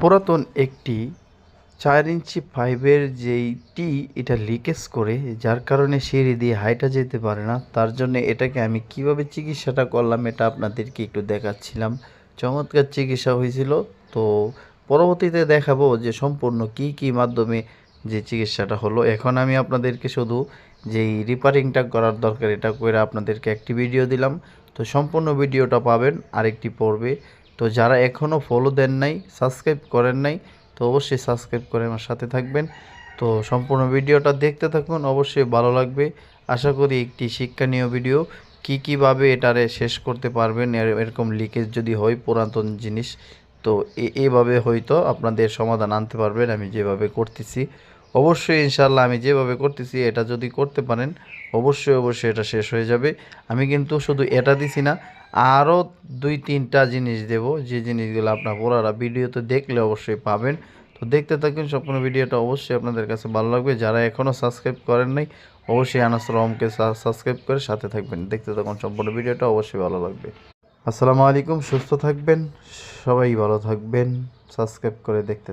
পুরাতন একটি ৪ ইঞ্চি পাইপের যেইটি এটা লিকেজ করে, যার কারণে সিঁড়ি দিয়ে হাইটা যেতে পারে না। তার জন্য এটাকে আমি কিভাবে চিকিৎসাটা করলাম এটা আপনাদেরকে একটু দেখাচ্ছিলাম। চমৎকার চিকিৎসা হয়েছিল। তো পরবর্তীতে দেখাবো যে সম্পূর্ণ কি মাধ্যমে যে চিকিৎসাটা হলো। এখন আমি আপনাদেরকে শুধু যেই রিপেয়ারিংটা করার দরকার এটা করে আপনাদেরকে একটি ভিডিও দিলাম। তো সম্পূর্ণ ভিডিওটা পাবেন আরেকটি পর্বে। তো যারা এখনও ফলো দেন নাই, সাবস্ক্রাইব করেন নাই, তো অবশ্যই সাবস্ক্রাইব করে আমার সাথে থাকবেন। তো সম্পূর্ণ ভিডিওটা দেখতে থাকুন, অবশ্যই ভালো লাগবে। আশা করি একটি শিক্ষণীয় ভিডিও। কীভাবে এটারে শেষ করতে পারবেন, এরকম লিকেজ যদি হয় পুরাতন জিনিস, তো এভাবে হয়তো আপনাদের সমাধান আনতে পারবেন আমি যেভাবে করতেছি। অবশ্যই ইনশাল্লাহ আমি যেভাবে করতেছি এটা যদি করতে পারেন অবশ্যই এটা শেষ হয়ে যাবে। আমি কিন্তু শুধু এটা দিছি না, আরও 2-3টা জিনিস দেব, যে জিনিসগুলো আপনার পুরাটা ভিডিওতে দেখলে অবশ্যই পাবেন। তো দেখতে থাকুন সম্পূর্ণ ভিডিওটা, অবশ্যই আপনাদের কাছে ভালো লাগবে। যারা এখনও সাবস্ক্রাইব করেন নাই অবশ্যই আনাস রহমকে সাবস্ক্রাইব করে সাথে থাকবেন। দেখতে থাকুন সম্পূর্ণ ভিডিওটা, অবশ্যই ভালো লাগবে। আসসালামু আলাইকুম, সুস্থ থাকবেন, সবাই ভালো থাকবেন, সাবস্ক্রাইব করে দেখতে